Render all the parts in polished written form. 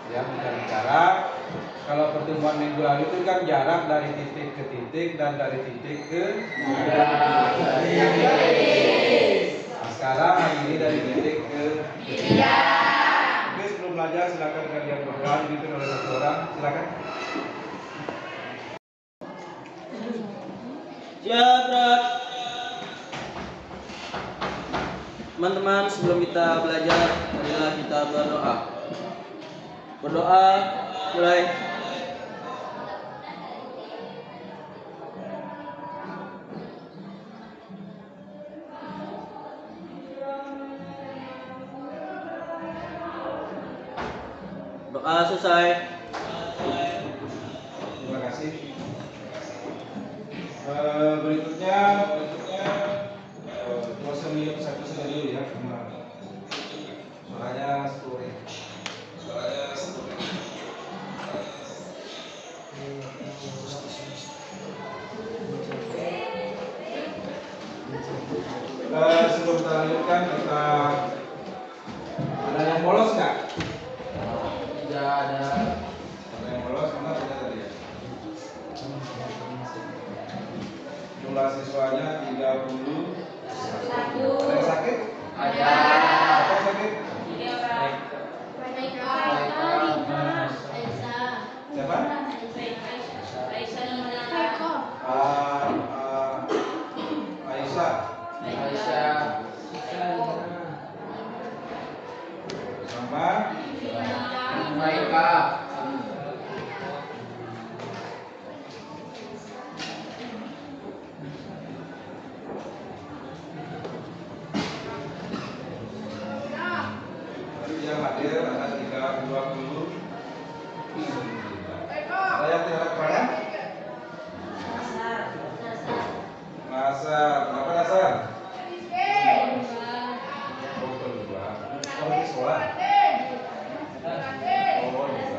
Ya, mencari jarak. Kalau pertemuan minggu lalu itu kan jarak dari titik ke titik dan dari titik ke Nah, sekarang hari ini dari titik ke Oke, sebelum belajar silakan kalian berdoa dipimpin oleh satu orang. Silakan. Siap. Teman-teman, sebelum kita belajar, marilah kita berdoa. Berdoa, mulai. Doa selesai. Terima kasih. Berikutnya satu sendiri ya, suaranya story. Sebelum kita lanjutkan, ada yang bolos nggak? Tidak ada. Ada yang bolos, mana ada tadi ya? Jumlah siswanya 30. Ada yang sakit? Ada. Apa yang sakit? Siapa? Aisyah. Sama Maika. yang hadir ada 20. Ada yang tidak mana? Nasar. Kenapa Nasar? Oh, kedua. Oh, di sekolah. Oh, iya.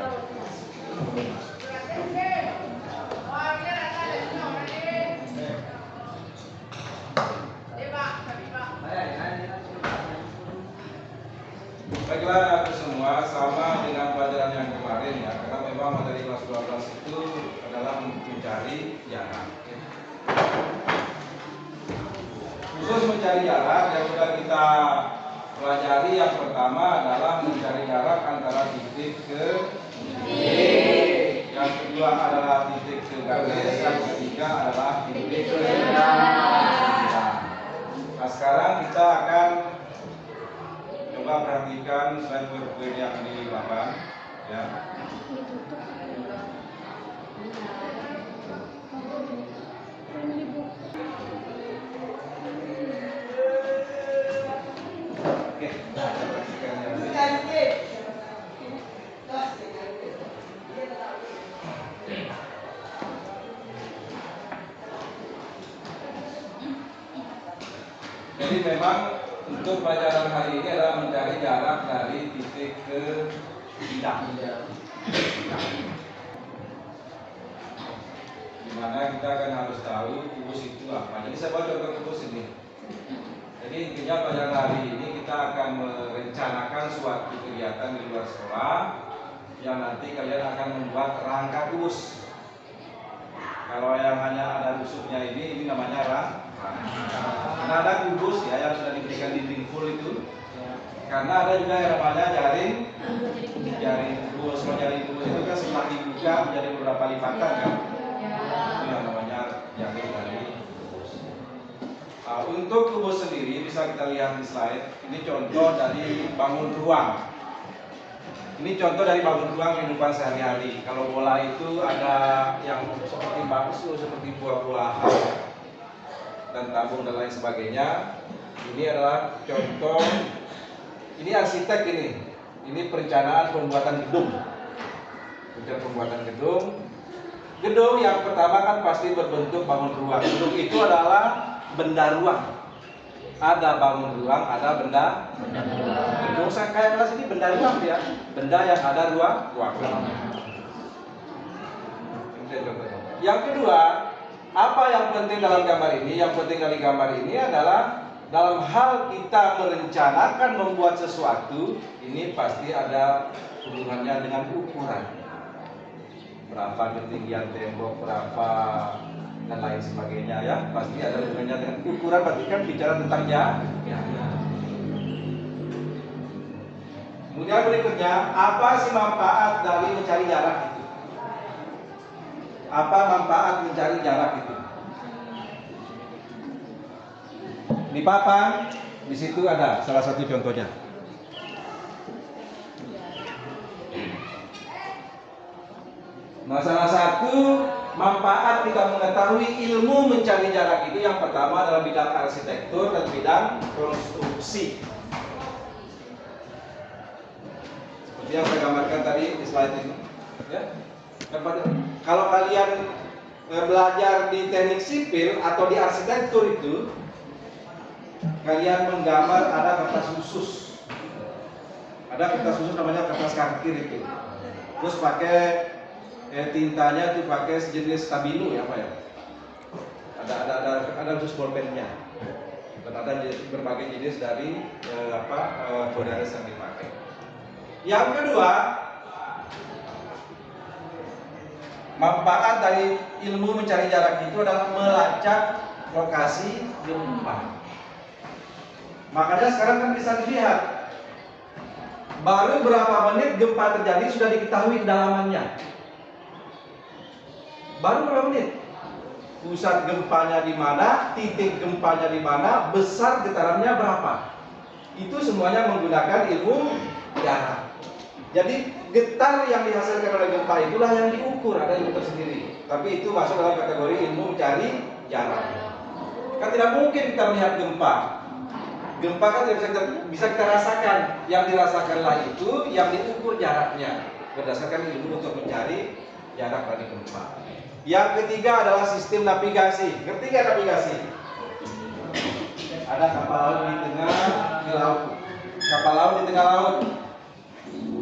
Baiklah aku semua, sama dengan pelajaran yang kemarin ya, karena memang materi kelas 12 itu adalah mencari jarak. Khusus mencari jarak yang sudah kita pelajari, yang pertama adalah mencari jarak antara titik ke titik. Yang kedua adalah titik ke garis, yang ketiga adalah titik ke bidang. Nah, sekarang kita akan coba perhatikan slide PowerPoint yang di belakang ya. Oke, nah, perhatikan yang ini. Jadi memang untuk pelajaran hari ini adalah mencari jarak dari titik ke bidang. Dimana kita akan harus tahu kubus itu apa. Jadi saya buat contoh kubus ini. Jadi intinya pelajaran hari ini kita akan merencanakan suatu kegiatan di luar sekolah yang nanti kalian akan membuat rangka kubus. Kalau yang hanya ada rusuknya ini namanya rangka. Karena ada kubus ya yang sudah diberikan dinding full itu. Karena ada juga yang namanya jaring kubus. Kalau jaring kubus itu kan setelah dibuka menjadi beberapa lipatan kan. Itu yang namanya jaring kubus. Nah, untuk kubus sendiri bisa kita lihat di slide. Ini contoh dari bangun ruang. Ini contoh dari bangun ruang kehidupan sehari-hari. Kalau bola itu ada yang seperti bakso, seperti buah-buahan dan tabung dan lain sebagainya. Ini adalah contoh. Ini arsitek ini. Ini perencanaan pembuatan gedung. Perencanaan pembuatan gedung. Gedung yang pertama kan pasti berbentuk bangun ruang. Gedung itu adalah benda ruang. Ada bangun ruang, ada benda gedung. Saya kayak kelas ini benda ruang ya. Benda yang ada ruang. Yang kedua, apa yang penting dalam gambar ini? Yang penting dari gambar ini adalah dalam hal kita merencanakan membuat sesuatu, ini pasti ada hubungannya dengan ukuran. Berapa ketinggian tembok, berapa dan lain sebagainya ya, pasti ada hubungannya dengan ukuran. Berarti kan bicara tentang jarak. Kemudian berikutnya, apa sih manfaat dari mencari jarak itu? Apa manfaat mencari jarak itu? Di papan, di situ ada salah satu contohnya. Nah, salah satu manfaat kita mengetahui ilmu mencari jarak itu yang pertama dalam bidang arsitektur dan bidang konstruksi. Seperti yang saya gambarkan tadi di slide ini. Ya. Kalau kalian belajar di teknik sipil atau di arsitektur itu, kalian menggambar ada kertas khusus. Ada kertas khusus namanya kertas kangkir itu. Terus pakai tintanya itu pakai sejenis stabilo ya Pak ya. Ada khusus bolpennya. Dan ada berbagai jenis dari polaris yang dipakai. Yang kedua, manfaat dari ilmu mencari jarak itu adalah melacak lokasi gempa. Makanya sekarang kan bisa dilihat, baru berapa menit gempa terjadi sudah diketahui kedalamannya. Baru berapa menit? Pusat gempanya di mana, titik gempanya di mana, besar getarannya berapa. Itu semuanya menggunakan ilmu jarak. Jadi getar yang dihasilkan oleh gempa itulah yang diukur, ada ilmu tersendiri. Tapi itu masuk dalam kategori ilmu mencari jarak. Kan tidak mungkin kita melihat gempa. Gempa kan tidak bisa kita rasakan. Yang dirasakanlah itu yang diukur jaraknya berdasarkan ilmu untuk mencari jarak dari gempa. Yang ketiga adalah sistem navigasi. Ngerti nggak navigasi? Ada kapal laut di tengah laut. Kapal laut di tengah laut.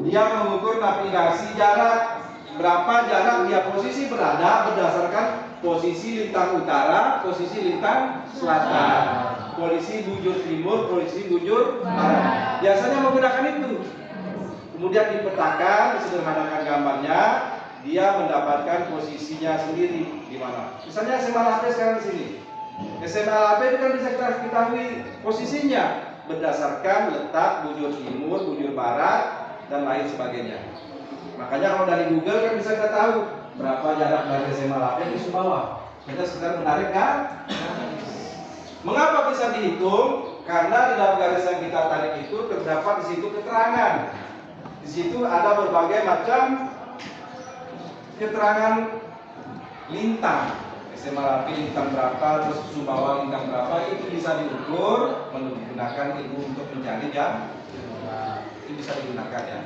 Dia mengukur navigasi jarak, berapa jarak dia posisi berada berdasarkan posisi lintang utara, posisi lintang selatan, posisi bujur timur, posisi bujur barat. Biasanya menggunakan itu. Kemudian dipetakan, disederhanakan gambarnya, dia mendapatkan posisinya sendiri di mana. Misalnya SMA LHP sekarang di sini. SMA LHP itu kan bisa kita ketahui posisinya berdasarkan letak bujur timur, bujur barat, dan lain sebagainya. Makanya kalau dari Google kan bisa kita tahu berapa jarak dari SMA LHP di Sumbawa. Kita sekedar menarik kan? Mengapa bisa dihitung? Karena di dalam garis yang kita tarik itu terdapat di situ keterangan. Di situ ada berbagai macam keterangan lintang. SMA LHP lintang berapa, terus Sumbawa lintang berapa, itu bisa diukur menggunakan ilmu untuk mencari jarak. Itu bisa digunakan ya.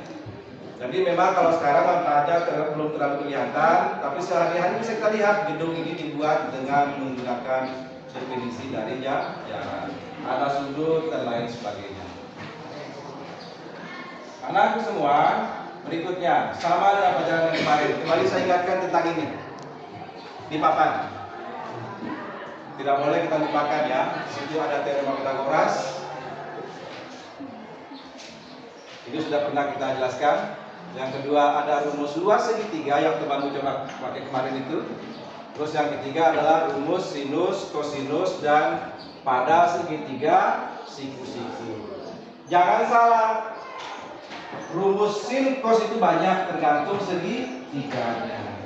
Jadi memang kalau sekarang manfaatnya belum terlalu kelihatan, tapi sehari-hari bisa kita lihat gedung ini dibuat dengan menggunakan definisi dari jarak, ada sudut dan lain sebagainya. Anakku semua, berikutnya sama dengan pelajaran yang kemarin. Kembali saya ingatkan tentang ini di papan. Tidak boleh kita lupakan ya. Di situ ada teorema Pythagoras. Ini sudah pernah kita jelaskan. Yang kedua ada rumus luas segitiga yang teman-teman coba pakai kemarin itu. Terus yang ketiga adalah rumus sinus, kosinus, dan pada segitiga siku-siku. Jangan salah, rumus sin cos itu banyak tergantung segitiganya.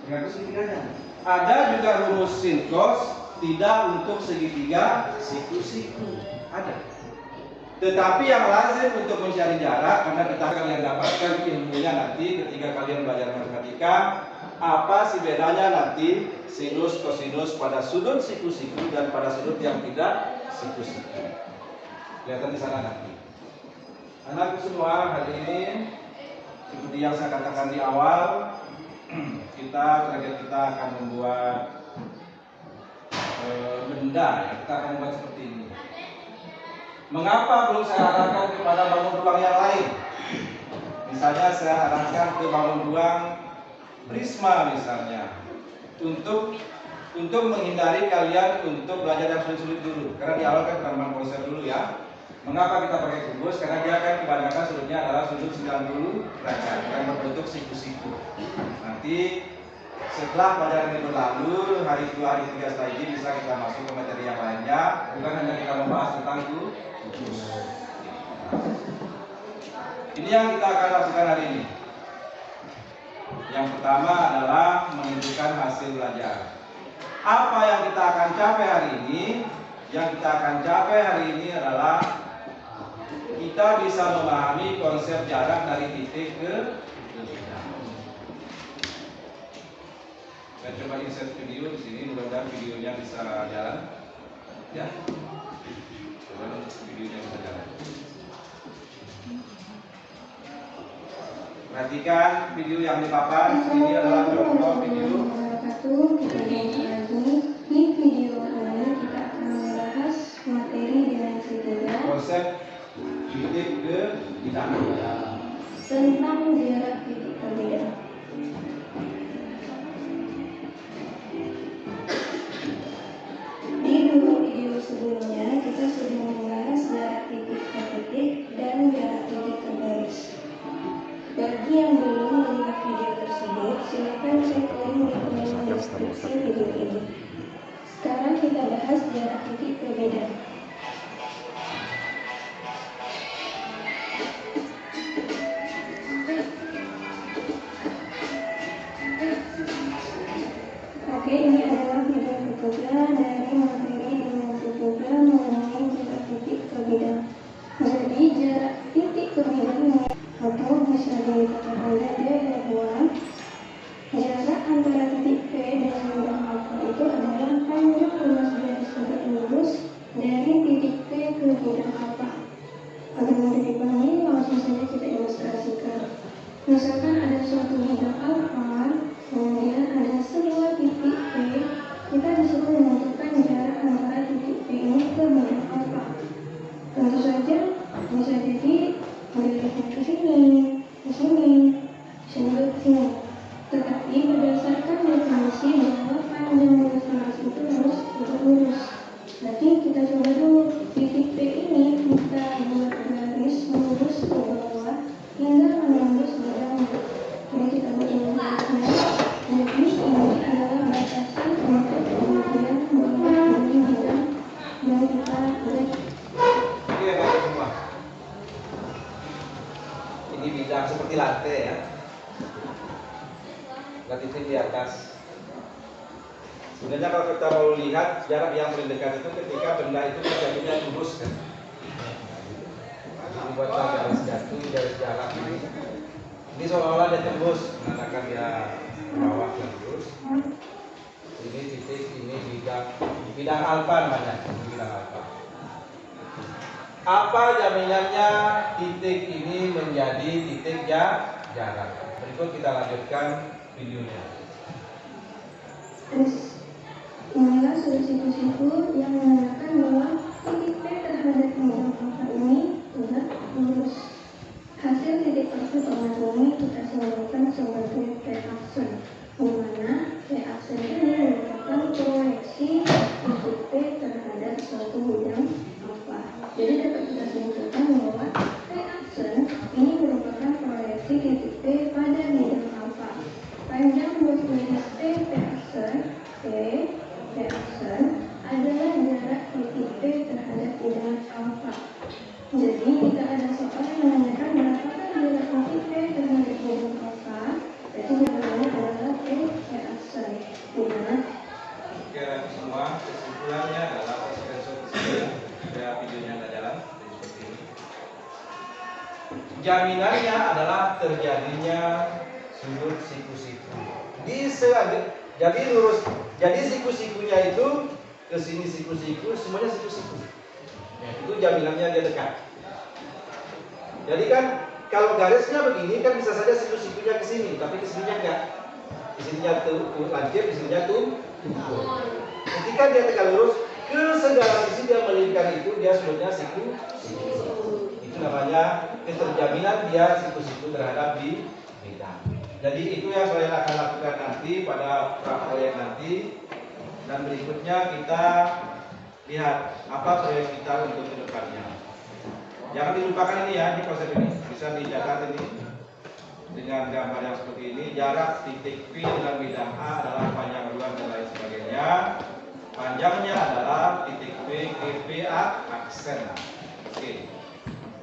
Tergantung segitiganya. Ada juga rumus sin cos tidak untuk segitiga siku-siku. Ada. Tetapi yang lazim untuk mencari jarak, karena kita kalian dapatkan ilmunya nanti ketika kalian belajar matematika, apa sih bedanya nanti sinus kosinus pada sudut siku-siku dan pada sudut yang tidak siku-siku. Kelihatan di sana nanti. Anakku semua, hari ini seperti yang saya katakan di awal, target kita akan membuat benda ya, kita akan membuat seperti ini. Mengapa belum saya arahkan kepada bangun ruang yang lain? Misalnya saya arahkan ke bangun ruang prisma misalnya, untuk untuk menghindari kalian untuk belajar yang sulit-sulit dulu. Karena di awal kan penanaman konsep dulu ya. Mengapa kita pakai kubus? Karena dia kan kebanyakan sudutnya adalah sudut 90 derajat yang berbentuk siku-siku. Nanti setelah pelajaran ini berlalu, hari 2, hari 3 setelah ini bisa kita masuk ke materi yang lainnya. Bukan hanya kita membahas tentang kubus. Ini yang kita akan lakukan hari ini. Yang pertama adalah menentukan hasil belajar. Apa yang kita akan capai hari ini? Yang kita akan capai hari ini adalah kita bisa memahami konsep jarak dari titik ke titik. Saya coba insert video di sini, mudah-mudahan videonya bisa jalan. Ya, coba videonya bisa jalan. Perhatikan video yang dipapan. Ini adalah contoh video. Di video ini kita akan membahas materi dimensi 3 Konsep titik ke titik tentang jarak titik perbedaan. Di 2 video sebelumnya kita sudah membahas jarak titik ke titik dan jarak titik ke garis. Bagi yang belum melihat video tersebut, silakan cek link di kolom deskripsi video ini. Sekarang kita bahas jarak titik perbedaan. Oke, ini adalah video ketiga dari materi dimensi 3 mengenai jarak titik perbedaan. Jadi jarak titik perbedaan atau bisa dikatakan bahwa jarak antara titik P dan bidang alfa itu adalah panjang ruas garis sudut lurus dari titik P ke bidang alfa. Agar mudah dipahami, langsung saja kita ilustrasikan. Misalkan ada suatu bidang alfa, kemudian ada sebuah titik P, kita disuruh menentukan jarak antara titik P ini ke bidang alfa. Tentu saja bisa jadi melihat ke sini, ke sini, ke sini. Tetapi berdasarkan definisi bahwa panjang garis lurus itu harus lurus. Berarti kita coba dulu titik P ini kita buat garis lurus ke bawah hingga menembus bidangnya. Jadi kita buat garisnya. Jadi ini adalah batasan untuk kemudian bawah ini bidang yang kita buat. Oke, baik semua. Ini bidang seperti lantai ya. Titik di atas. Sebenarnya kalau kita mau lihat jarak yang paling dekat itu ketika benda itu jatuhnya lurus kan. Jadi buatlah garis jatuh, garis jarak ini. Ini seolah-olah dia tembus, menandakan dia ke bawah dan lurus. Ini titik, ini bidang alfa namanya, ini bidang alfa. Apa jaminannya titik ini menjadi titik jarak? Berikut kita lanjutkan videonya. Terus inilah sudut siku-siku yang menandakan bahwa titik P terhadap bidang alfa ini tegak lurus. Hasil titik tersebut ini kita simbolkan sebagai P aksen, di mana P aksen ini merupakan proyeksi titik P terhadap suatu bidang alfa. Jadi dapat kita simpulkan bahwa P aksen ini merupakan proyeksi titik P pada bidang alfa. Panjang buat garis P aksen adalah jarak titik P terhadap bidang alfa. Jadi jika ada soal yang menanyakan berapakah jarak titik P terhadap bidang alfa, berarti jawabannya adalah P aksen. Oke, semua kesimpulannya adalah screenshot di sini. Supaya videonya nggak jalan seperti ini. Jaminannya adalah terjadinya sudut siku-siku. Jadi lurus. Jadi siku-sikunya itu ke sini siku-siku, semuanya siku-siku. Ya, itu jaminannya dia dekat. Jadi kan kalau garisnya begini kan bisa saja siku-sikunya ke sini, tapi ke sininya enggak. Di sininya tuh lancip, di sininya tuh. Ketika dia tegak lurus ke segala sisi dia melingkar itu dia sudutnya siku-siku. Itu namanya keterjaminan dia siku-siku terhadap di bidang. Jadi itu yang saya akan lakukan nanti pada proyek nanti. Dan berikutnya kita lihat apa proyek kita untuk kedepannya. Jangan dilupakan ini ya, ini konsep ini bisa dicatat ini dengan gambar yang seperti ini. Jarak titik P dengan bidang A adalah panjang ruang dan lain sebagainya. Panjangnya adalah titik P ke PA aksen. Oke.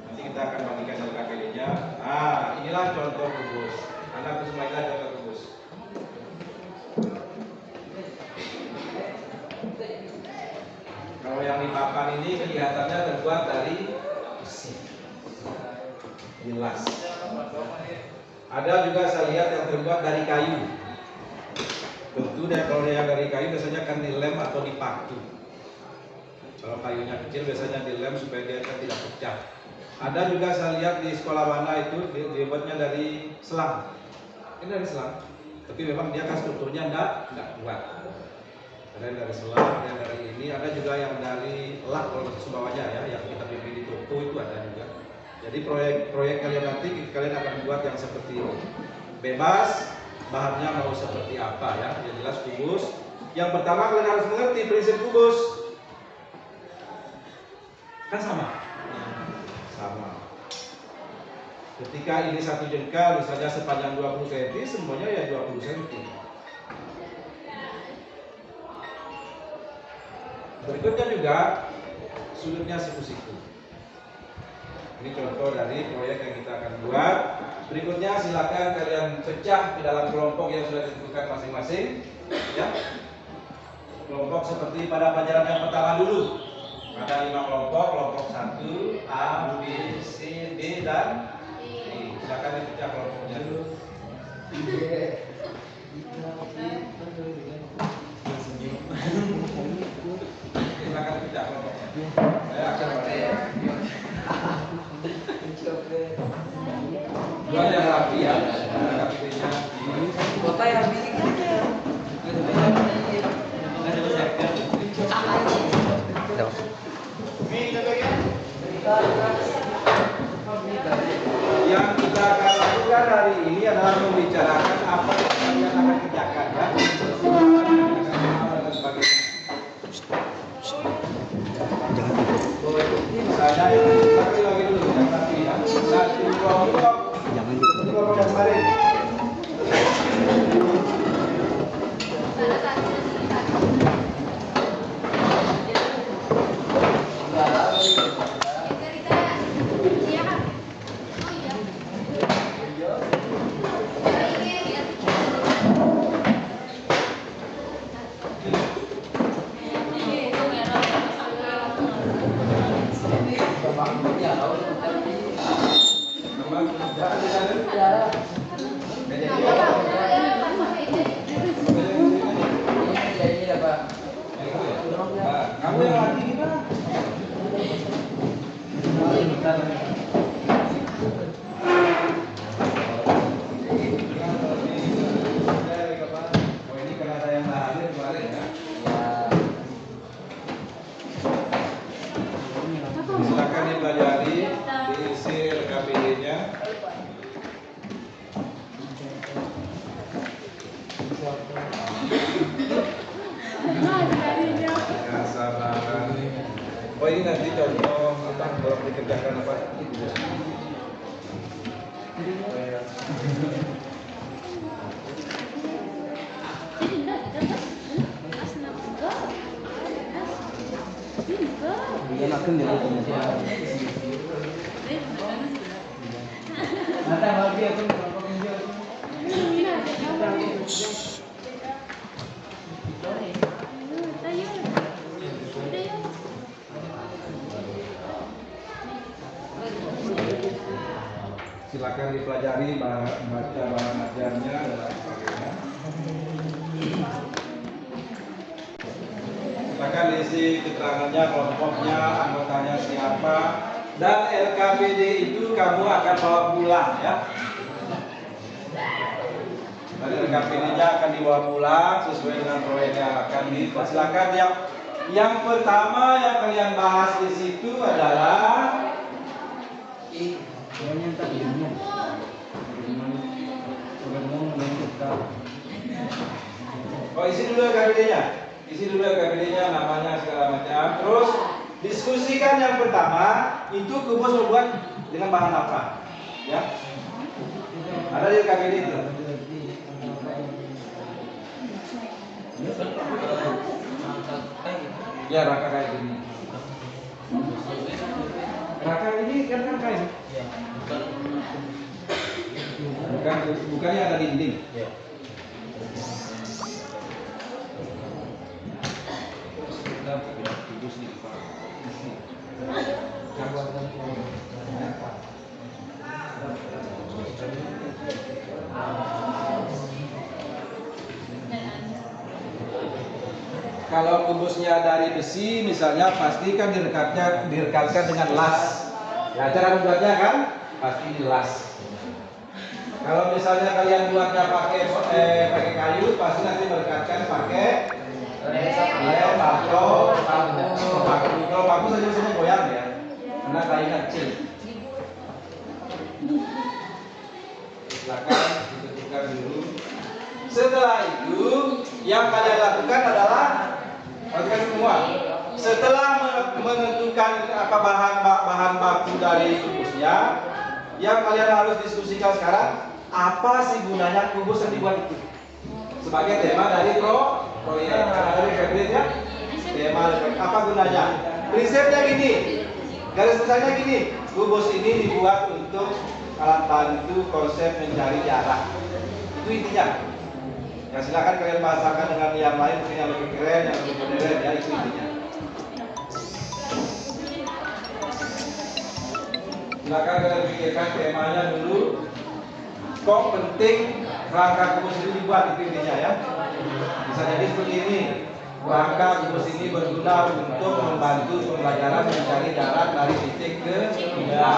Nanti kita akan bagikan LKPD-nya. Nah, inilah contoh kubus. Anda harus inilah contoh kubus. Kalau yang di papan ini kelihatannya terbuat dari besi. Jelas. Ada juga saya lihat yang terbuat dari kayu. Tentu deh kalau yang dari kayu biasanya kan dilem atau dipaku. Kalau kayunya kecil biasanya dilem supaya dia tidak pecah. Ada juga saya lihat di sekolah mana itu dibuatnya dari selang. Ini dari selang. Tapi memang dia kan strukturnya enggak kuat. Ada yang dari selang, ada yang dari ini, ada juga yang dari lak kalau bahasa Sumbawanya ya, yang kita beli di toko itu ada juga. Jadi proyek kalian nanti kalian akan buat yang seperti ini. Bebas, bahannya mau seperti apa ya, yang jelas kubus. Yang pertama kalian harus mengerti prinsip kubus. Kan sama? Sama. Ketika ini satu jengkal misalnya sepanjang 20 cm, semuanya ya 20 cm. Berikutnya juga sudutnya siku-siku. Ini contoh dari proyek yang kita akan buat. Berikutnya silakan kalian pecah di dalam kelompok yang sudah ditentukan masing-masing. Ya, kelompok seperti pada pelajaran yang pertama dulu. Ada 5 kelompok, kelompok 1, A, B, C, D, dan E. Silakan dipecah kelompoknya dulu. Silakan pecah kelompoknya. Saya akan dua yang rapi ya, KPD-nya. Kota yang bikin Yang kita akan lakukan hari ini adalah membicarakan apa yang kalian akan kerjakan ya. Saya tapi lagi dulu yang tadi ya. Satu kelompok. Jangan seperti kelompok yang kemarin. Kamu yang lagi gimana? Oh ini karena ada yang hadir kemarin ya. Silakan dipelajari, diisi LKPD-nya. Oh ini nanti contoh apa kalau dikerjakan apa? Silakan dipelajari baca bahan ajarnya dan lain sebagainya. Silakan diisi keterangannya, kelompoknya, anggotanya siapa, dan LKPD itu kamu akan bawa pulang ya. Dan LKPD-nya akan dibawa pulang sesuai dengan proyek yang akan dipersilakan. Yang pertama yang kalian bahas di situ adalah oh isi dulu KPD-nya. isi dulu KBD-nya, namanya segala macam. Terus diskusikan yang pertama itu kubus membuat dengan bahan apa, ya? Ada di KBD itu. Ya, rangka kayak gini. Rangka ini kan rangka ini. Bukannya ada dinding. Kalau kubusnya dari besi misalnya pasti kan direkatkan dengan las. Ya, cara membuatnya kan pasti las. Kalau misalnya kalian buatnya pakai kayu, pasti nanti merekatkan pakai paku. Kalau paku saja biasanya goyang ya, karena kayunya kecil. Silakan ditentukan dulu. Setelah itu yang kalian lakukan adalah semua. Setelah menentukan apa bahan baku dari kubusnya, yang kalian harus diskusikan sekarang apa sih gunanya kubus yang dibuat itu sebagai tema dari proyek dari kabinetnya. Tema apa gunanya? Prinsipnya gini, garis besarnya gini, kubus ini dibuat untuk alat bantu konsep mencari jarak. Itu intinya. Ya silakan kalian bahasakan dengan yang lain mungkin yang lebih keren, yang lebih modern, ya itu intinya. Silakan kalian pikirkan temanya dulu. Kok penting rangka kubus ini dibuat, itu intinya ya. Bisa jadi seperti ini. Rangka kubus ini berguna untuk membantu pembelajaran mencari jarak dari titik ke benda.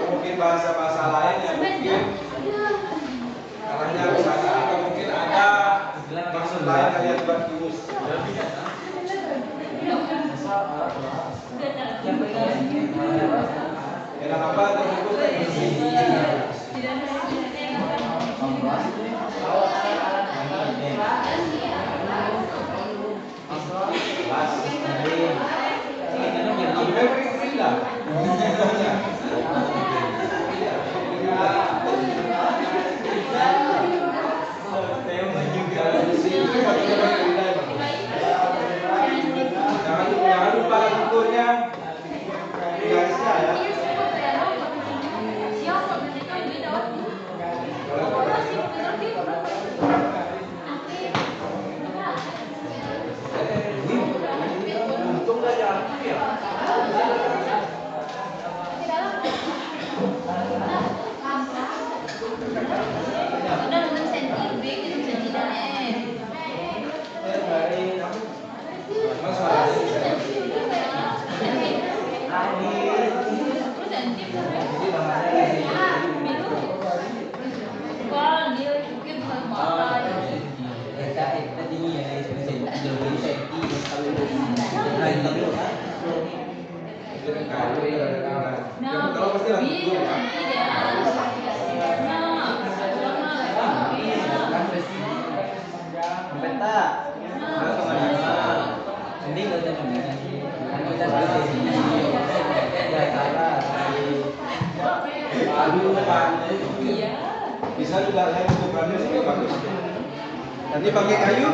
Mungkin bahasa-bahasa lain yang mungkin arahnya ke sana atau mungkin ada maksud lain kalian buat kubus. Kenapa terbungkus kayak gini? Kalau pasti lah. Peta. Ini kita Bisa juga saya bentukannya sih bagus. Nanti pakai kayu.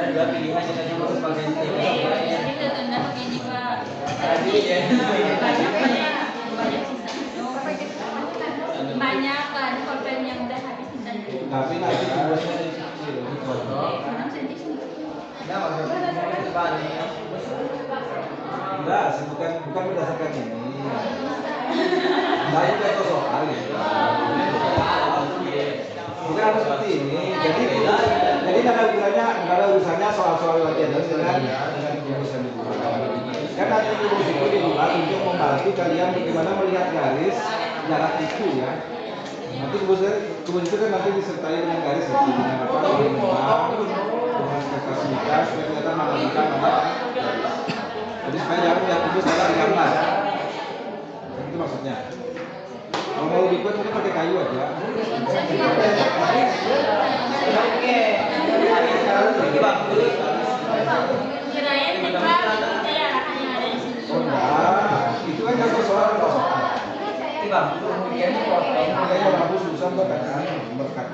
ada dua pilihan kita juga harus pakai banyak kan pulpen yang udah habis sisanya. Tapi nanti tugasnya kecil. Enggak, sih bukan berdasarkan ini. Nah, itu contoh soal ya. Bukan harus seperti ini. Jadi nggak ada urusannya soal-soal latihan dengan urusan itu. Kan nanti rumus itu dibuat untuk membantu kalian bagaimana melihat garis jarak itu ya. Nanti rumus itu kan nanti disertai dengan garis ya. Dengan apa? Dengan kakasitas, kelihatan matematika mana. Jadi supaya jangan lihat itu salah di gambar. Itu maksudnya. Kalau mau lebih kuat mungkin pakai kayu aja. Oke. Oh enggak, itu kan contoh soal kok. Kayak lampu susah buat kan, berkat.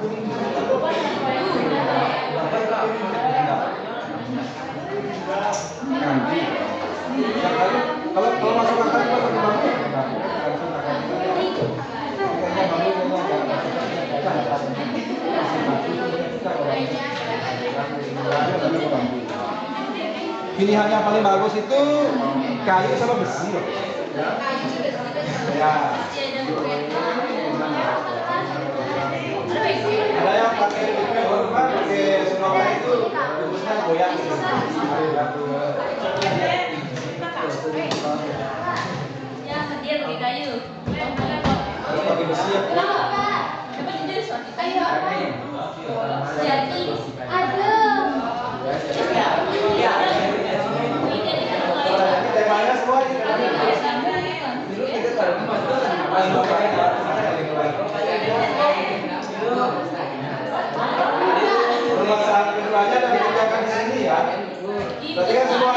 Nanti. Kalau masuk akal kita pakai bambu. Langsung akan. Kayaknya bambu pilihan yang paling bagus itu kayu sama besi loh. Ya. Ada yang pakai senova itu rumusnya goyang gitu. Ya, dia pakai kayu. Kalau pakai besi ya. Jadi, ada. Ini temanya semua ini. Permasalahan keduanya dan dikerjakan di sini ya. Berarti kan semua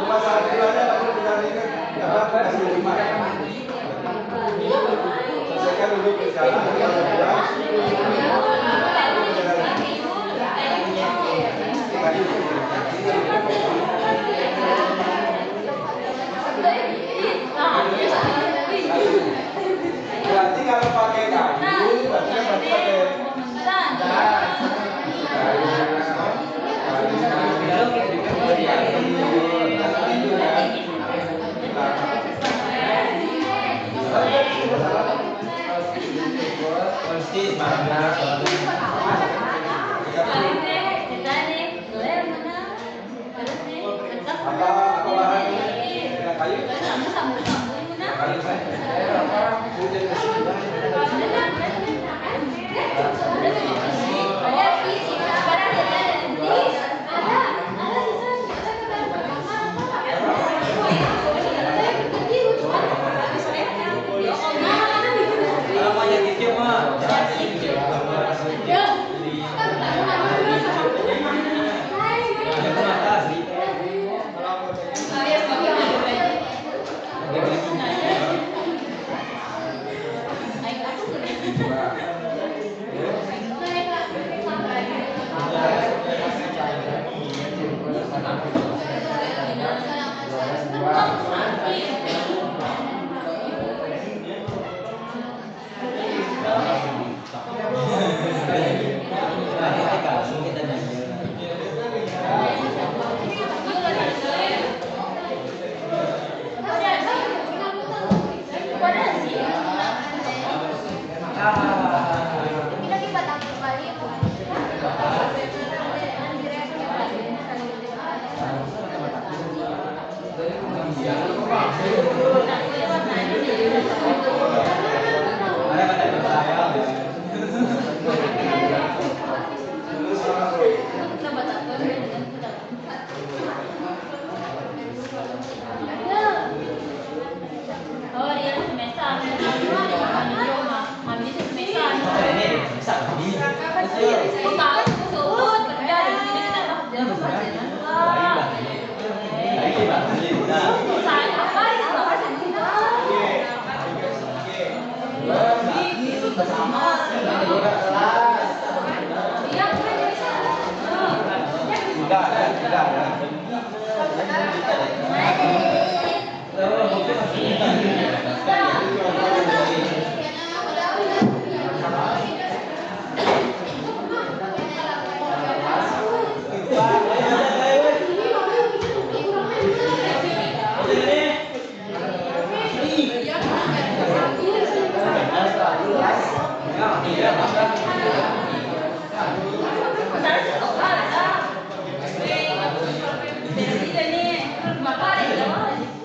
permasalahan keduanya tidak perlu kita kasih 5 ya. Selesaikan dulu bicara berarti kalau pakai kayu berarti kan Tidak ada.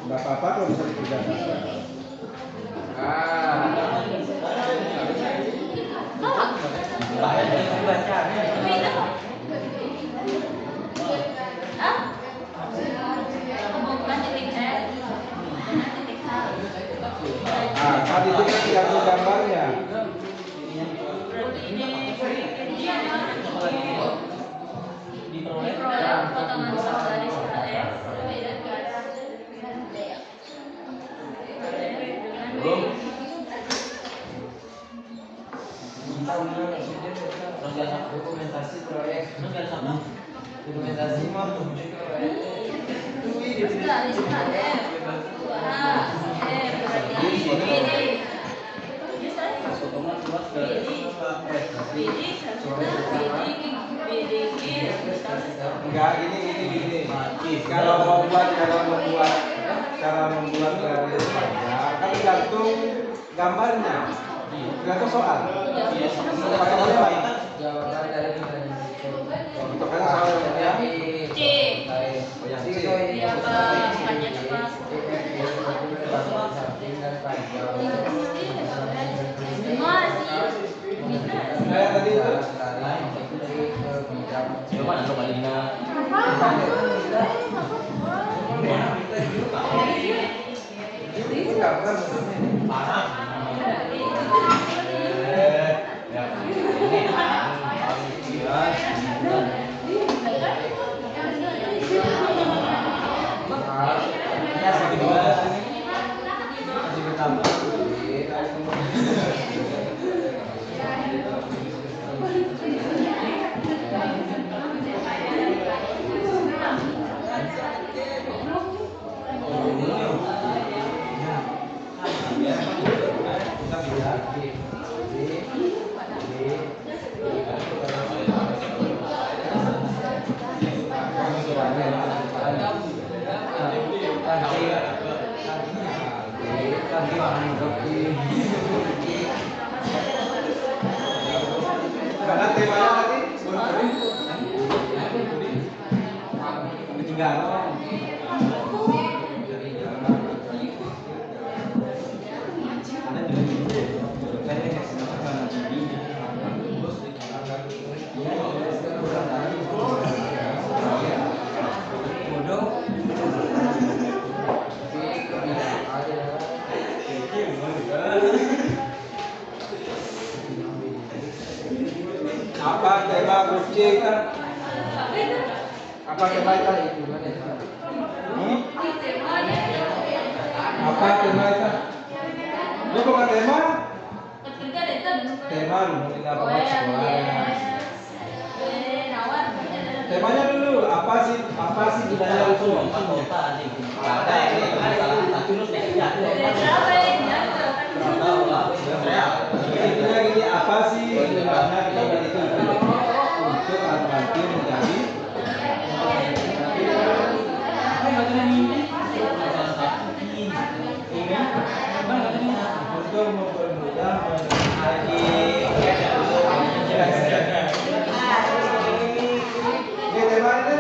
Nggak apa-apa kalau bisa dikerjakan. Nah, saat itu kan diambil gambarnya. Dokumentasi proyek, dokumentasi mau Enggak, gini. Kalau membuat garis saja kan tergantung gambarnya, tergantung soal. jawaban dari Untuk kan soalnya C. kayak tadi itu. coba nanti kembali Ini gambar parah. Karena temanya tadi ketinggalan. Apa tema kucing? Apa tema itu? Apa tema itu? Ini bukan tema. Tema mungkin apa sekolah. Temanya dulu apa sih gunanya itu? Intinya gini, apa sih gunanya kita itu untuk nanti menjadi untuk mempermudah menjadi ini temanya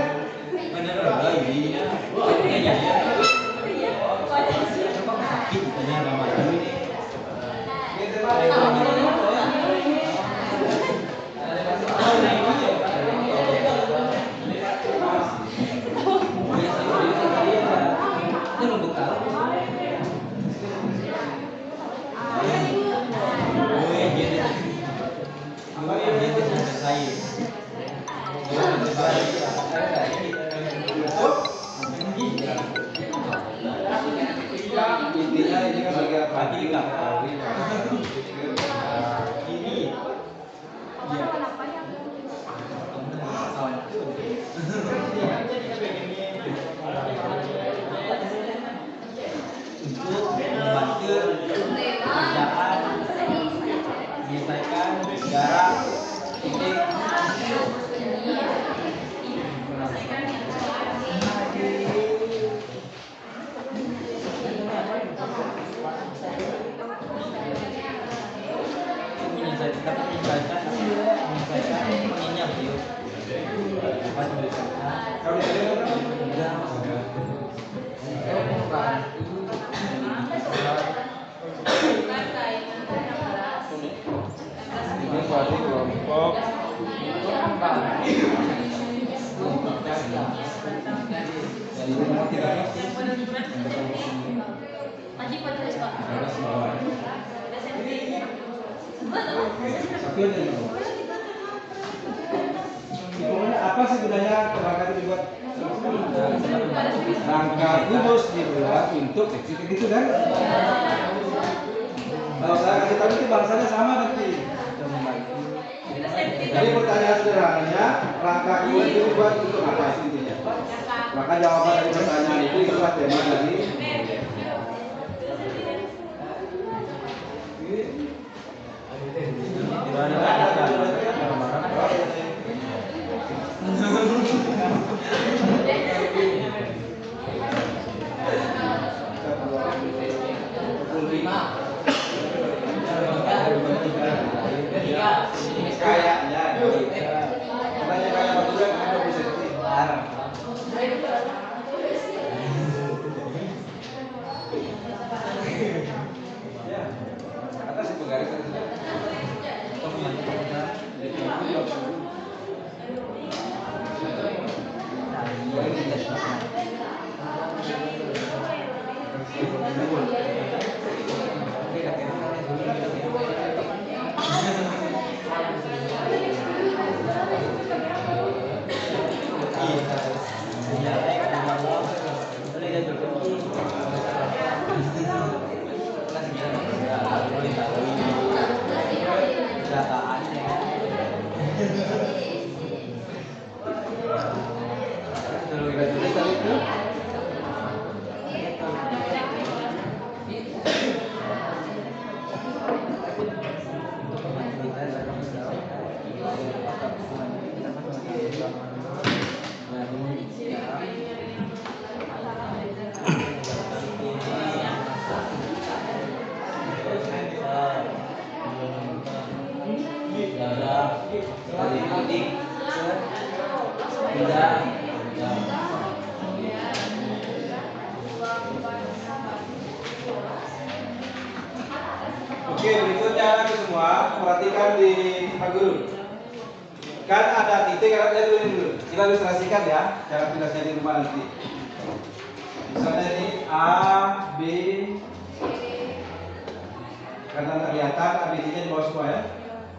Dari nomor 13. Satu aja nih. Pokoknya apa sih gunanya rangka itu dibuat? Rangka kubus dibuat untuk kecil gitu kan? Kalau saya kasih tahu itu bahasanya sama nanti. Jadi pertanyaan sederhananya, rangka kubus itu dibuat untuk apa sih intinya? Maka jawaban dari pertanyaan itulah tema dari. Kayaknya, katanya kayak batu kan kita bisa dilarang. Ya, atas itu garis tadi. Oke, berikutnya lagi semua, perhatikan di Pak Guru. Kan ada titik, lihat dulu. Kita ilustrasikan ya, cara tulisnya di rumah nanti. Misalnya ini A, B, karena kelihatan ABCD-nya di bawah semua ya.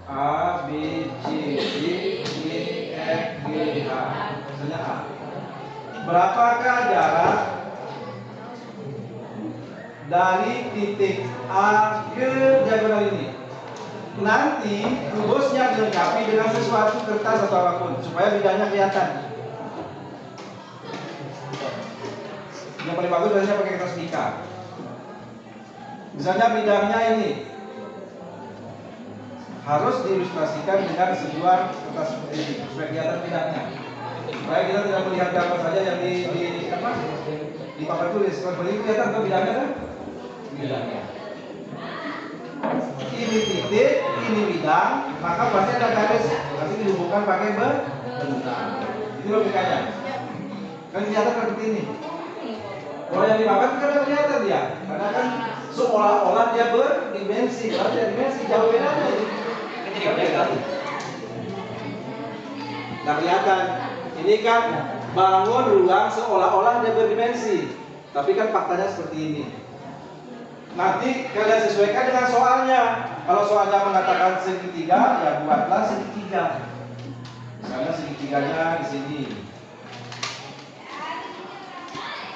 A, B, C, D, E, F, G, H. Misalnya A. Berapakah jarak dari titik A ke diagonal ini? Nanti rumusnya dilengkapi dengan sesuatu kertas atau apapun supaya bidangnya kelihatan. Yang paling bagus biasanya pakai kertas Mika. Misalnya bidangnya ini harus diilustrasikan dengan sebuah kertas seperti ini supaya kelihatan bidangnya. Supaya kita tidak melihat gambar saja yang di papan tulis. Kalau ini kelihatan tuh bidangnya kan? Bidangnya. Ini titik, ini bidang, maka pasti ada garis. Nanti dihubungkan pakai bentang. Itu logikanya. Kan kelihatan seperti ini. Kalau yang di papan kan kelihatan dia, karena kan seolah-olah dia berdimensi. Kalau dia dimensi jauh bedanya. Nggak kelihatan. Ini kan bangun ruang seolah-olah dia berdimensi, tapi kan faktanya seperti ini. Nanti kalian sesuaikan dengan soalnya. Kalau soalnya mengatakan segitiga, ya buatlah segitiga. Misalnya segitiganya di sini.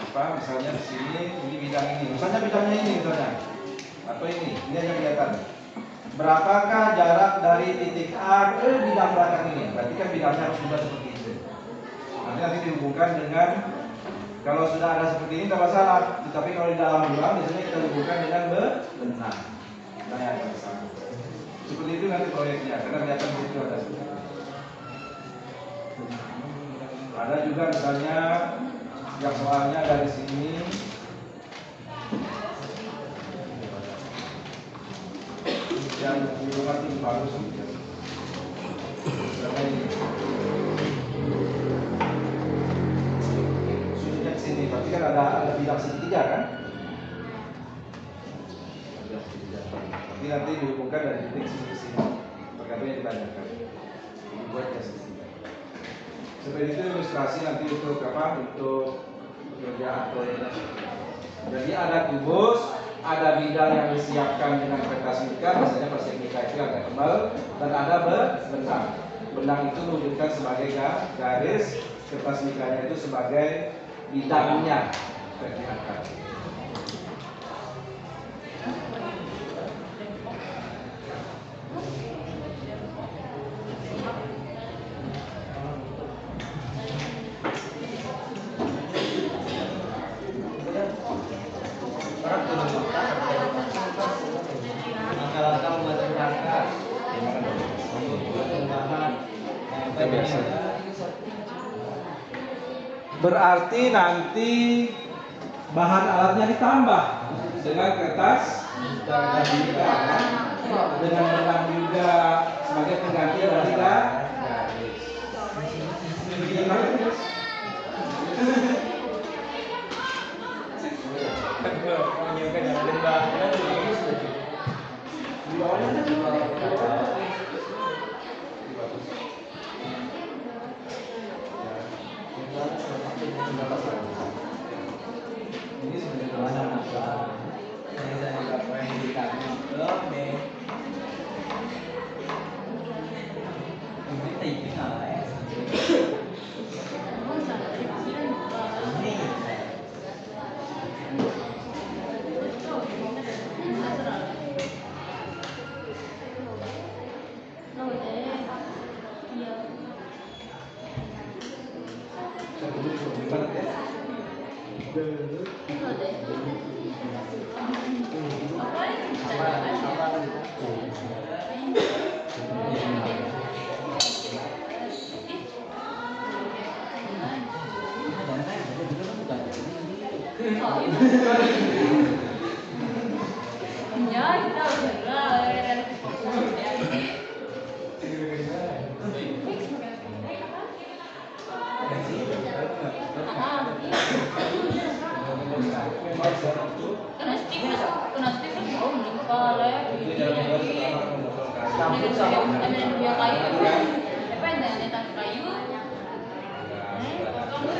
Apa? Misalnya di sini, ini bidang ini. Misalnya bidangnya ini, misalnya. Atau ini yang kelihatan. Berapakah jarak dari titik A ke bidang belakang ini? Berarti kan bidangnya harus sudah seperti itu. Nanti dihubungkan dengan, kalau sudah ada seperti ini tidak masalah. Tetapi kalau di dalam ruang biasanya kita hubungkan dengan bentang. Nah, yang sama. Seperti itu nanti proyeknya, karena kelihatan di situ ada. Ada juga misalnya yang soalnya dari sini. Yang hubungan itu bagus gitu. Ini. Sudutnya ke sini, berarti kan ada bidang segitiga kan? Ini nanti dihubungkan dari titik sini ke sini. Tergantung yang ditanyakan. Ini buatnya segitiga. Seperti itu ilustrasi nanti untuk apa? Untuk pekerjaan proyek. Jadi ada kubus, ada bidang yang disiapkan dengan kertas mika, biasanya plastik mika itu agak tebal, dan ada benang. Benang itu menunjukkan sebagai garis, kertas mikanya itu sebagai bidangnya perkirakan. Langkah-langkah membuat perangkat, pengembangan, Biasa. Berarti nanti bahan alatnya ditambah dengan kertas dan juga dengan benang juga sebagai pengganti dari garis. ini sebenarnya apa? Ini saya apa yang dikatakan belum nih. Ini tipis lah ya. Ini.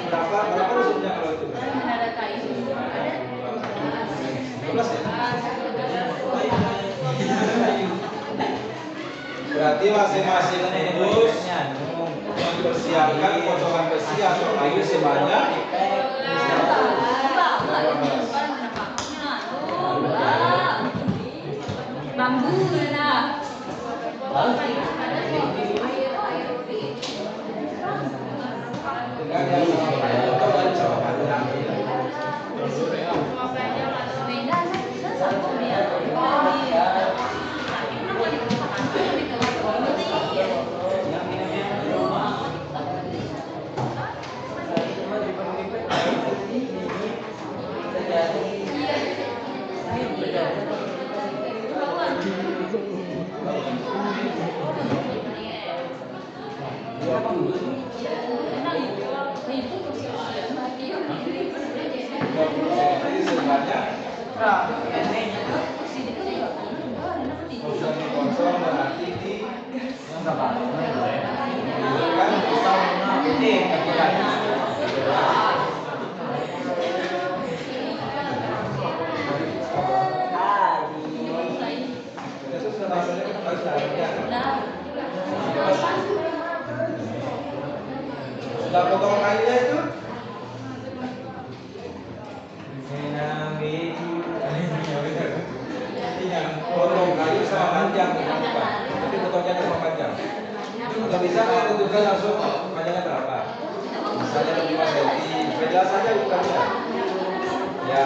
Berapa rusuknya kalau itu? 12 ya? Berarti masing-masing kubus mempersiapkan potongan besi atau kayu sebanyak bambu lah. dengan yang potong dari cabang panjang. Jadi sebenarnya kosong kosong berarti di itu sebenarnya harus sudah potong kayunya itu yang potong kayu sama panjang bukan, tapi potongnya sama panjang. Atau bisa saya tentukan langsung panjangnya berapa? Misalnya 5 cm, beda saja ukurannya. Ya.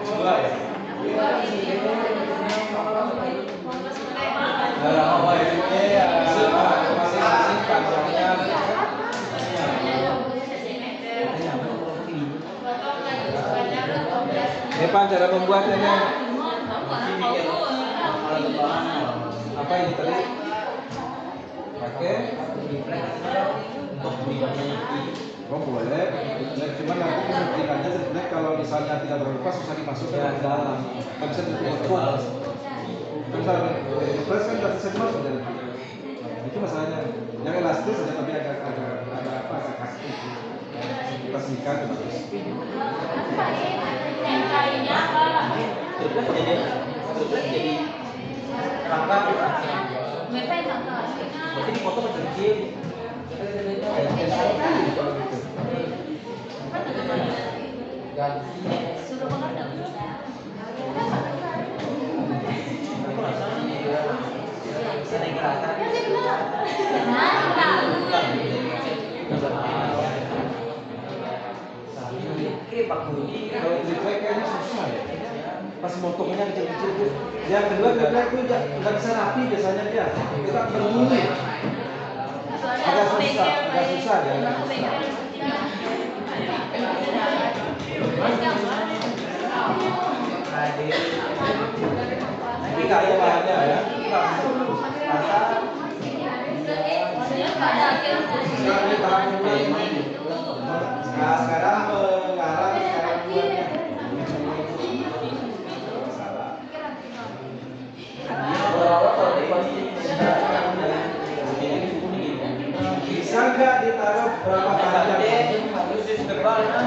Dua ya. Nah, ini ya masing-masing panjangnya. Depan cara membuatnya. Apa ini tadi? Pakai oh boleh. Cuma nanti kemungkinannya sebenarnya kalau misalnya tidak terlalu pas susah dimasukkan ke dalam. Kan bisa ditutup. Misalnya, press kan tak bisa masuk dari itu masalahnya. Yang elastis saja tapi agak apa agak kasih. Kita singkat itu bagus. Yang kainnya apa? Terus jadi rangka. Mereka yang tak Berarti dipotong kecil. suruh mengadap. Aku rasa sering kerasa. Ini Pak Budi Kalau triplek kayaknya susah ya. Pas motongnya kecil-kecil tuh. Yang kedua triplek tuh nggak bisa rapi biasanya dia. Kita berbunyi. Agak susah dia. Agak susah. Ini nggak ada bahannya ya. Sekarang ini tangan mulai. Nah, sekarang mengarah sekarang buatnya. Bisa nggak ditaruh berapa kali? Lu mampu gitu garis.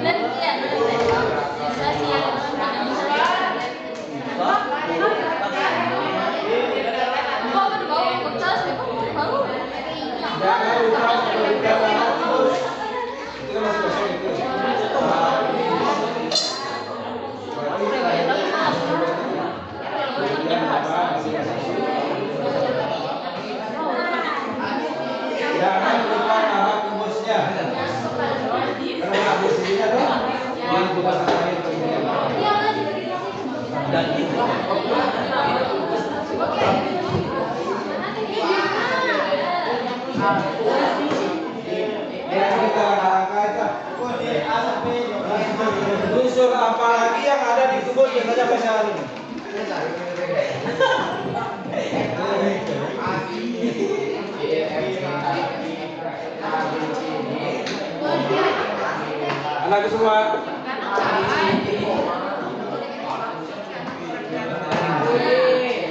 Dan ya, Jangan lupa memberikan terus. Itu masih kosong itu. Jangan lupa nama kumusnya. Karena habis ini ada yang bukan air kemudian. Dan itu Kita angkat. Unsur apa lagi yang ada di kebun biasanya pasal ini? Anak semua.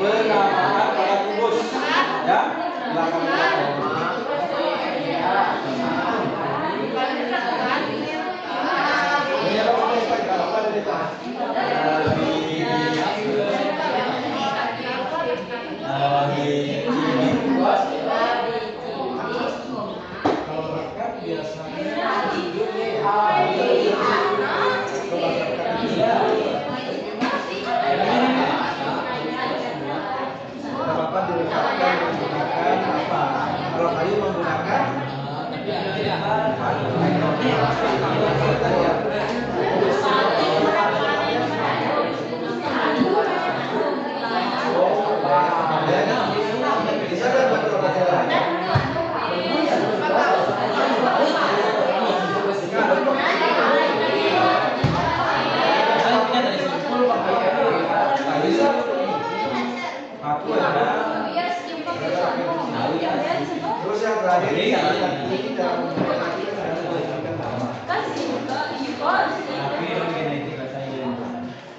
Penamaan pada kubus, ya. Bapak direkatkan menggunakan apa? Kalau kayu menggunakan bisa kan aku ada. Terus yang terakhir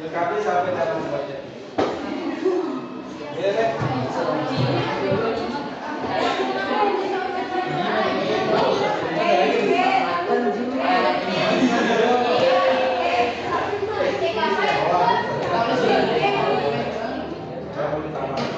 lengkapi sampai dalam budget. Ya, Nek. Kamu ditambah.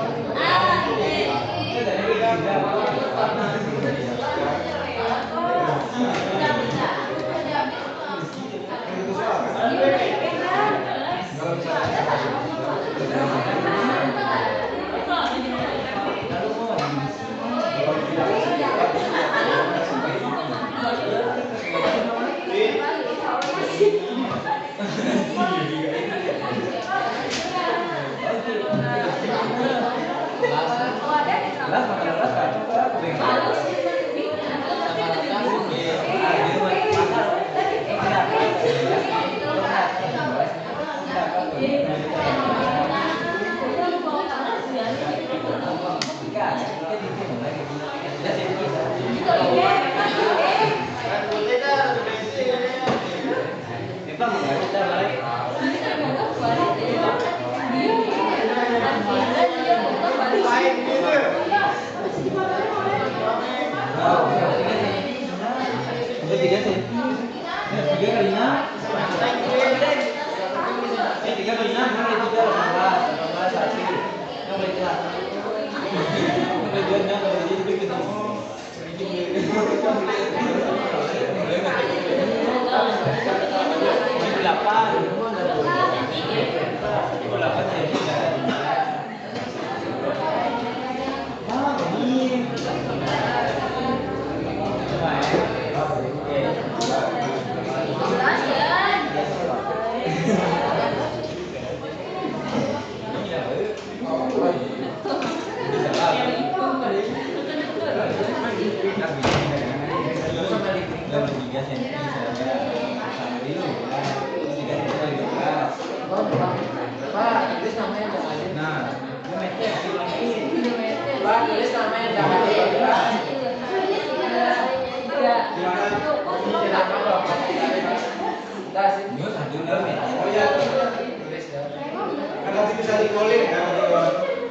Nanti bisa dikolin kan?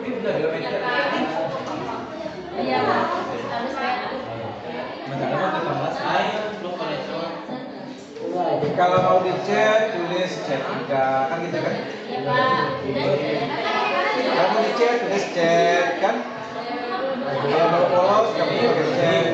Ini benar geometri. Iya, harus Kalau mau dicat tulis cat 3 kan gitu kan? Iya, Pak. Kalau mau dicat tulis cat kan? Kalau mau polos kamu pakai cat.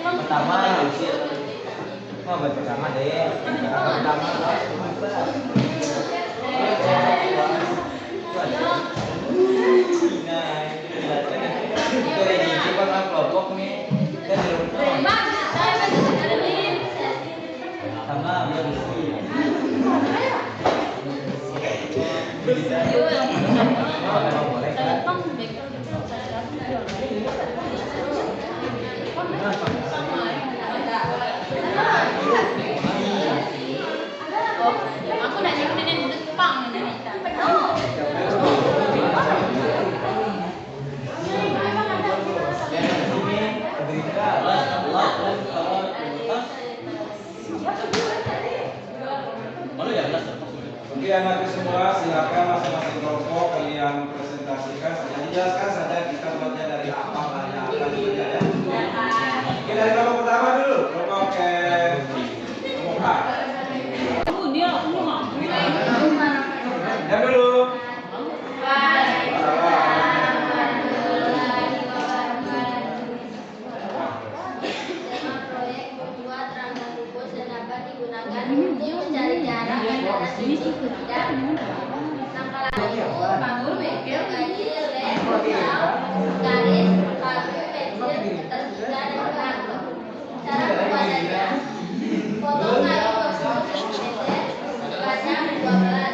Pertama deh. Kelompok nih kan sama biar aku nanya ke nenek udah Jepang nenek. Oke anak semua, silakan masing-masing kelompok kalian presentasikan saja, dijelaskan saja kita buatnya dari apa, bahannya apa gitu ya. Oke, dari kelompok pertama dulu, kelompok kelompok A. Yang dulu. Bangun, bengkel, gaji, lem, garis, paku, pensil, kertas, dan kartu. Cara pembuatannya: potong kayu berbentuk cm, panjang 12.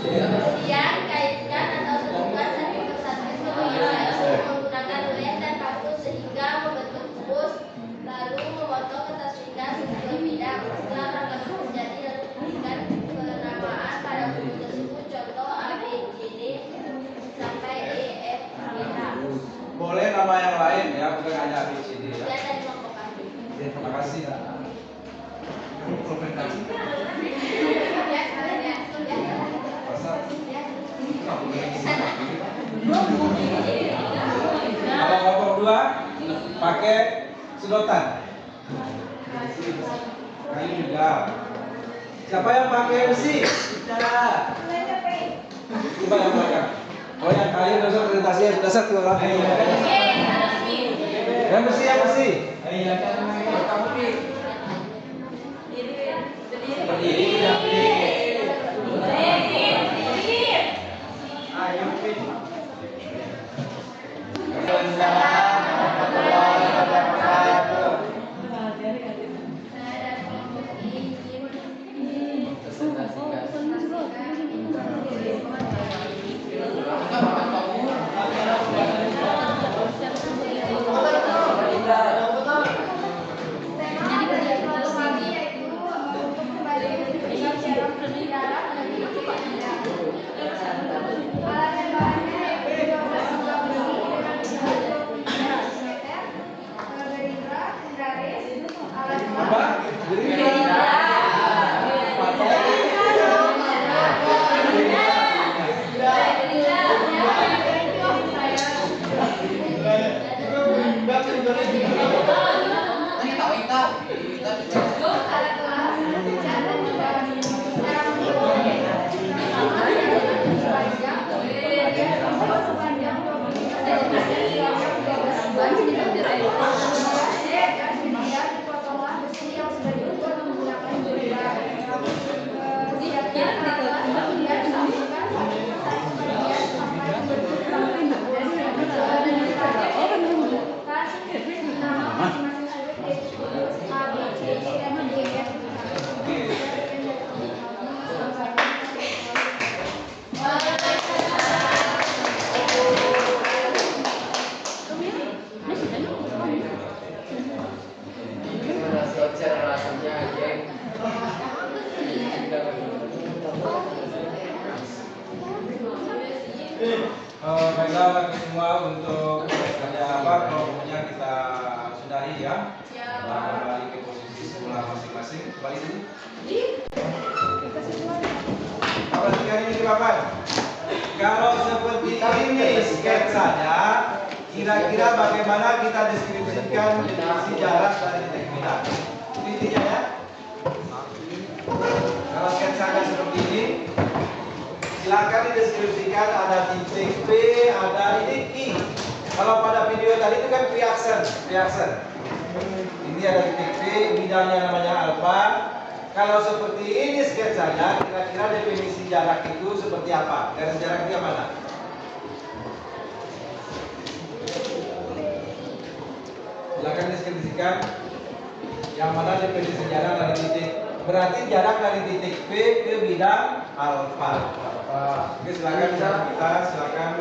Kemudian kaitkan atau tentukan satu persatu sebagai kayu menggunakan lem dan paku sehingga membentuk kubus. Lalu memotong kertas pinggang sesuai bidang. Setelah rangka menjadi, lalu berikan penamaan pada kubus tersebut. Contoh A, B, C, D sampai E, F, G, H. Boleh nama yang lain ya, bukan hanya A, B, C, D. Dan dari kelompok A. Terima kasih. Kalau kelompok 2 pakai sedotan. Kayu juga. Siapa yang pakai besi? Bicara. Coba yang belakang. Oh yang kalian dosa presentasi yang dasar tuh orang. Yang bersih, yang bersih. Kamu pi. Berdiri, tidak berdiri. Ayo pi. Apa? Gerindra. Baiklah semua untuk kelompoknya kita sudahi ya. Kita kembali ke posisi semula masing-masing. Kembali sini. Apa sekarang ini Bapak? Kalau seperti ini sketsanya, kira-kira bagaimana kita deskripsikan sejarah dari titik pindah? Intinya ya. Kalau sketsanya seperti ini, silakan dideskripsikan ada titik P, ada titik I. Kalau pada video tadi itu kan reaction. Ini ada titik P, bidangnya namanya alfa. Kalau seperti ini sketsanya, kira-kira definisi jarak itu seperti apa? Garis jarak itu yang mana? Silakan deskripsikan yang mana definisi jarak dari titik. Berarti jarak dari titik P ke bidang alfa. Oke, silakan kita silakan.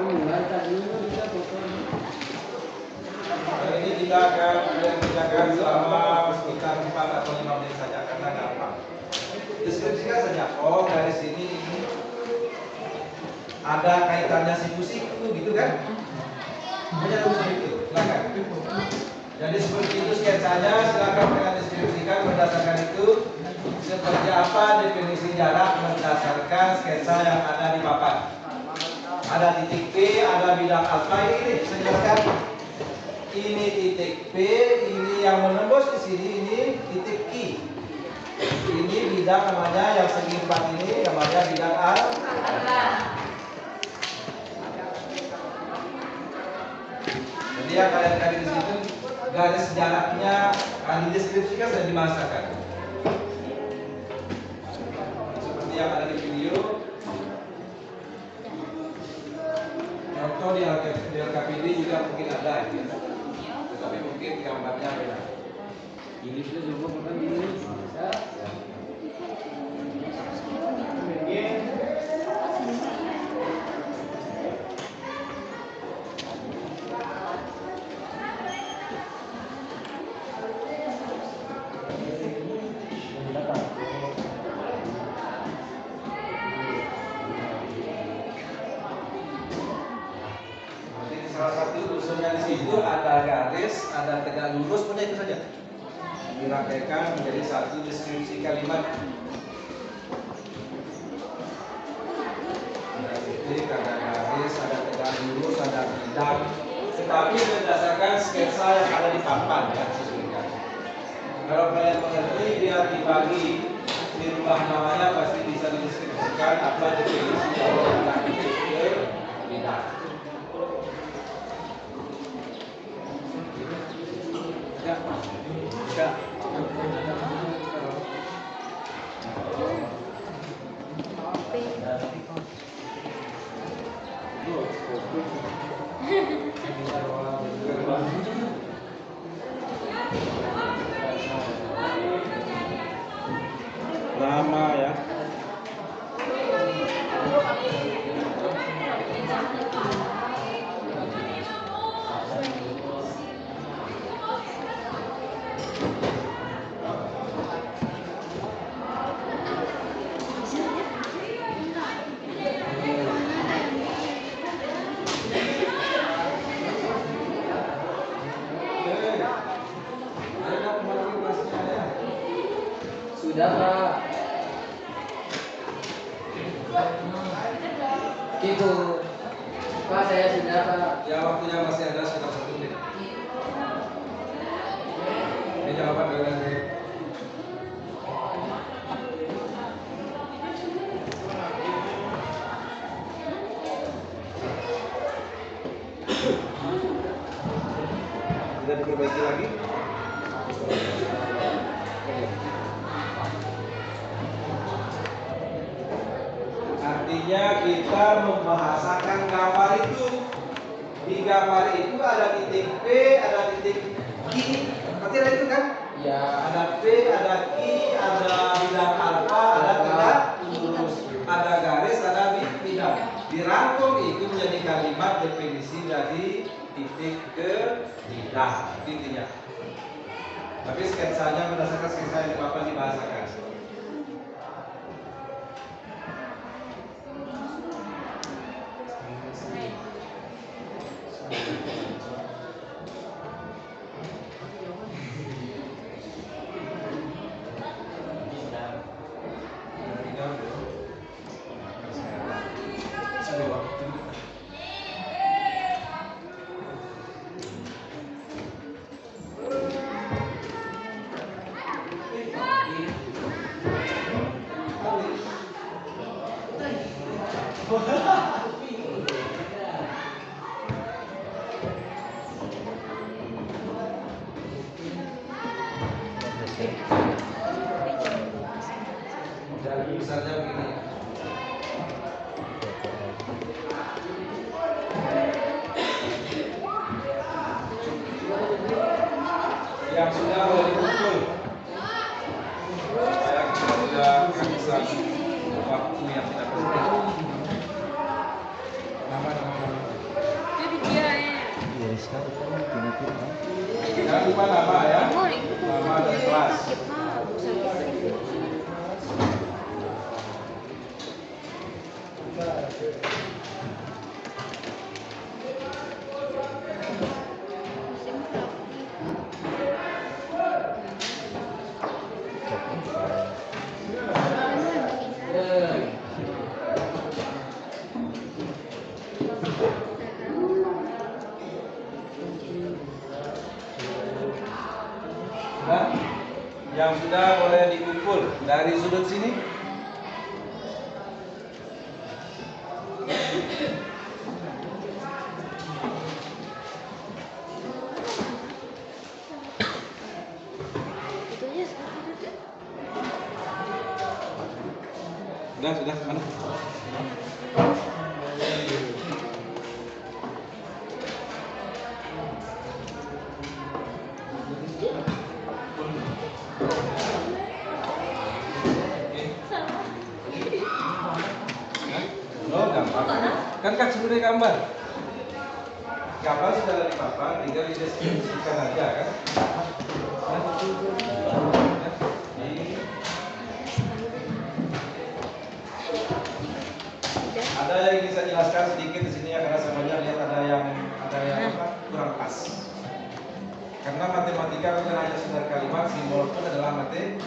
Kali ini kita akan mengerjakan selama sekitar 4 atau 5 menit saja karena gampang. Deskripsikan saja. Oh, dari sini ini ada kaitannya siku-siku gitu kan? Hanya itu. Silakan. Jadi seperti itu sketsanya, silakan kalian deskripsikan berdasarkan itu. Seperti apa definisi jarak berdasarkan sketsa yang ada di papan. Ada titik P, ada bidang alfa ini sejarahkan. Ini titik P, ini yang menembus di sini, ini titik I. Ini bidang namanya yang segi 4 ini namanya bidang alfa. Jadi yang kalian cari di situ garis jaraknya akan dideskripsikan dan dimasakan. Yang ada di video contoh di LKPD juga mungkin ada ya. Tetapi mungkin gambarnya beda. Ini sudah cukup bukan ini. Salah satu usulnya di situ ada garis, ada tegak lurus, punya itu saja. Dirangkaikan menjadi satu deskripsi kalimat. Ada titik, ada garis, ada tegak lurus, ada bidang. Tetapi berdasarkan sketsa yang ada di papan ya, sesuaikan. Kalau kalian mengerti, biar dibagi dirubah namanya pasti bisa dideskripsikan apa definisi dari titik ke Lama ya. Sudah Pak. Ibu, Pak saya sudah Pak. Ya waktunya masih ada sekitar 1 menit. Ini jawaban dari saya. Tidak diperbaiki lagi. Artinya kita membahasakan gambar itu. Di gambar itu ada titik P, ada titik Q. Berarti ada itu kan? Ya. Ada P, ada Q, ada bidang alfa, ada tidak lurus, ada garis, ada bidang. Dirangkum itu menjadi kalimat definisi dari titik ke bidang intinya. Tapi sketsanya berdasarkan sketsa yang Bapak dibahasakan. Jadi misalnya begini. Yang sudah boleh dikumpul. Saya sudah kehabisan waktu yang tidak penting. Nama. Jangan lupa nama ya. Nama dan kelas. Nah, yang sudah boleh dikumpul dari sudut sini. Sudah mana? Oh, gampang. Kan Kak sebenarnya gambar. Gambar sudah dari Bapak, tinggal dideskripsikan aja kan. Ada yang bisa jelaskan sedikit di sini ya, karena semuanya lihat ada yang apa, kurang pas. Karena matematika bukan hanya sekedar kalimat, simbol pun adalah matematika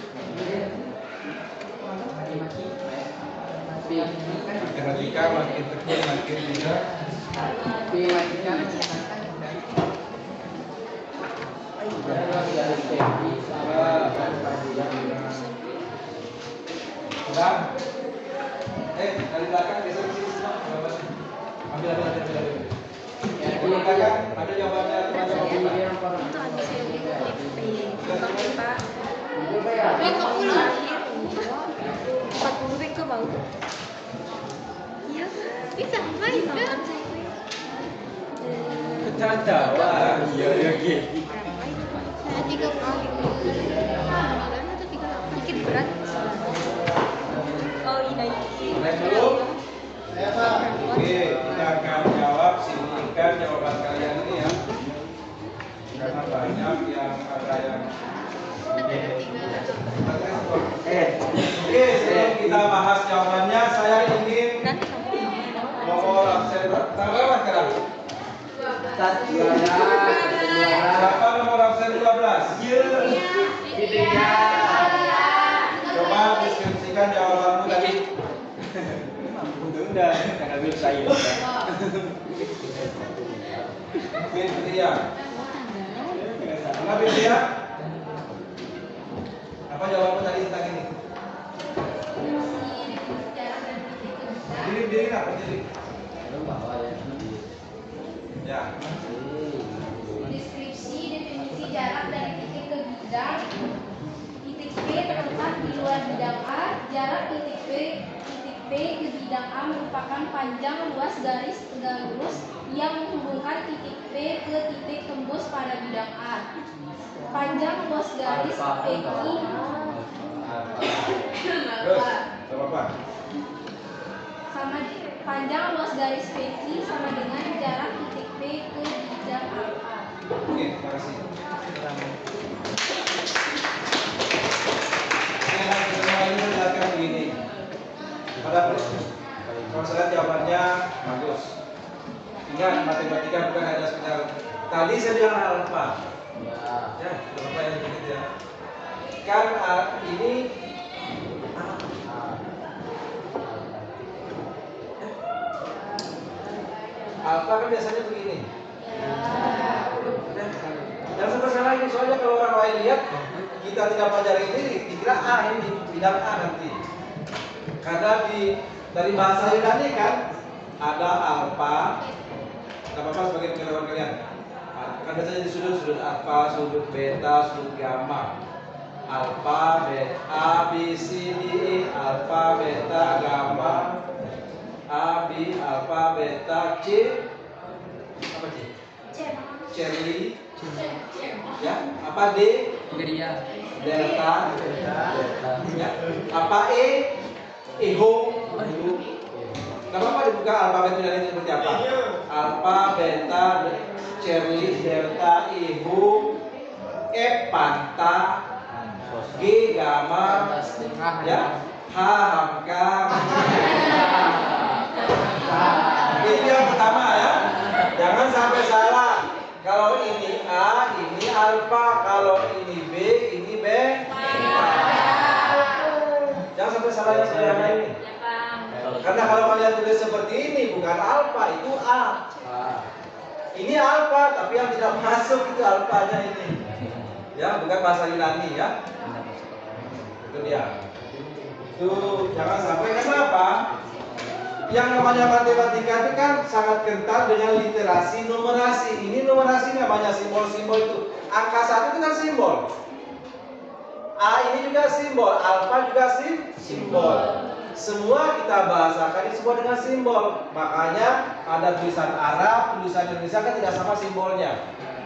makin tekun makin tidak. Sudah? Dari belakang geser ke sini semua. Ambil. Di belakang ada jawabannya. Iya, bisa main kan? Caca, wah, iya gitu. Saya 3 kali. Magana tuh 3 dikit berat. Oh iya. Naik dulu. Oke, kita akan jawab singkatkan jawaban kalian ini ya. Karena banyak yang ada yang Oke, sebelum kita bahas jawabannya, saya ingin nomor absen berapa sekarang? Siapa nomor absen 12? Coba deskripsikan jawabanmu tadi. Udah, karena bil saya. Oke, Fitria. Mana Fitria? Apa jawabanmu tadi tentang ini? Diri apa diri? Ya. Deskripsi definisi jarak dari titik ke bidang. Titik P terletak di luar bidang A. Jarak titik P ke bidang A merupakan panjang luas garis tegak lurus yang menghubungkan titik P ke titik tembus pada bidang A. Panjang luas garis PQ Terus, apa? sama panjang luas garis PQ sama dengan jarak titik P ke bidang A. Oke, terima kasih. Saya semua ini menjelaskan begini. Pada kalau saya lihat jawabannya bagus. Ingat, matematika bukan hanya sekedar tadi saya bilang alfa. Ya, berapa yang begitu ya? Kan ini alfa kan biasanya begini. Jangan sampai salah ini, soalnya kalau orang lain lihat kita tidak pelajari ini, dikira A ini bidang A nanti. Karena dari bahasa Yunani kan ada alfa, tidak apa-apa sebagai pengetahuan kalian. Kan biasanya di sudut alfa, sudut beta, sudut gamma. Alfa, beta, A, B, C, D, E, alfa, beta, gamma, A, B, alfa, beta, C, apa C? Charlie, ya, apa D? Delta, ya, apa E? Eho. Gak apa-apa dibuka alfabet Yunani seperti apa? Alfa, beta, Charlie, delta, Eho, F, panta, G, gamma, ya, H, hamka. Ini yang pertama ya. Jangan sampai salah. Kalau ini A, ini alfa. Kalau ini B, ini beta. Jangan sampai salah yang sederhana ini. Karena kalau kalian tulis seperti ini bukan alfa, itu A. Ini alfa, tapi yang tidak masuk itu alfanya ini. Ya, bukan bahasa Yunani ya. Itu dia. Itu jangan sampai, kenapa? Yang namanya matematika itu kan sangat kental dengan literasi numerasi. Ini numerasi namanya simbol-simbol itu. Angka 1 itu kan simbol. A ini juga simbol, alfa juga simbol. Semua kita bahasakan ini semua dengan simbol. Makanya ada tulisan Arab, tulisan Indonesia kan tidak sama simbolnya.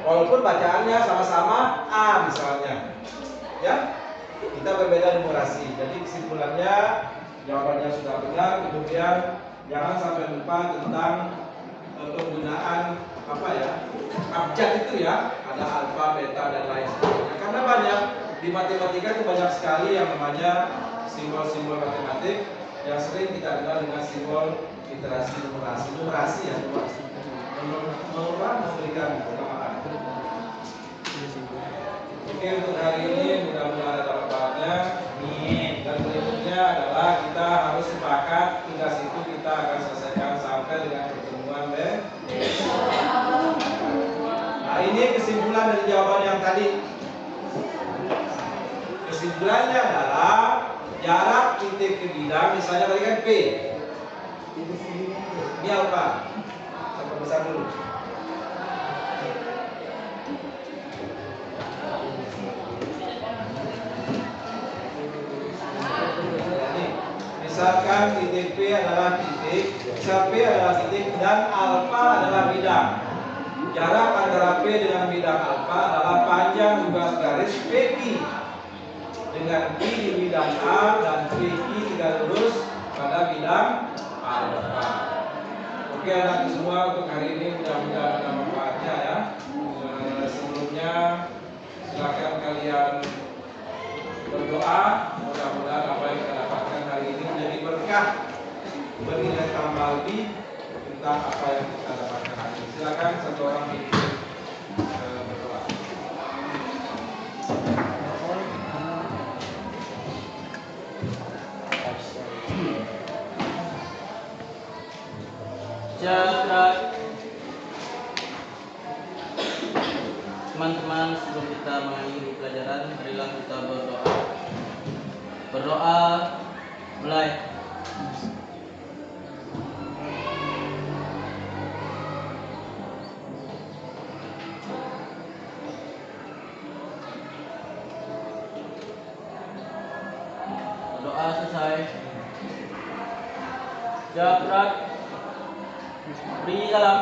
Walaupun bacaannya sama-sama A misalnya. Ya, kita berbeda numerasi. Jadi kesimpulannya jawabannya sudah benar. Kemudian jangan sampai lupa tentang penggunaan apa ya, abjad itu ya, ada alfa, beta dan lain sebagainya. Karena banyak di matematika itu banyak sekali yang namanya simbol-simbol matematik yang sering kita kenal dengan simbol literasi numerasi ya, memberikan keutamaan. Oke, untuk hari ini mudah-mudahan ada manfaatnya. Dan berikutnya adalah kita harus sepakat tugas itu kita akan selesaikan sampai dengan pertemuan besok. Nah, ini kesimpulan dari jawaban yang tadi. Kesimpulannya adalah jarak titik ke bidang, misalnya tadi kan P. Ini apa? Kita besar dulu. Misalkan titik P adalah titik, P adalah titik, dan alfa adalah bidang. Jarak antara P dengan bidang alfa adalah panjang juga garis PQ dengan Q di bidang A dan PQ tidak lurus pada bidang alfa. Oke anak semua, untuk hari ini mudah-mudahan ada manfaatnya ya. Sebelumnya silakan kalian berdoa, mudah-mudahan apa yang kita dapatkan hari ini menjadi berkah, bernilai tambah lebih tentang apa yang kita dapatkan hari ini. Silakan satu orang berdoa. Jarak. Teman-teman, sebelum kita mengakhiri pelajaran, marilah kita berdoa. Berdoa, mulai. Doa selesai. Jarak. Beri salam.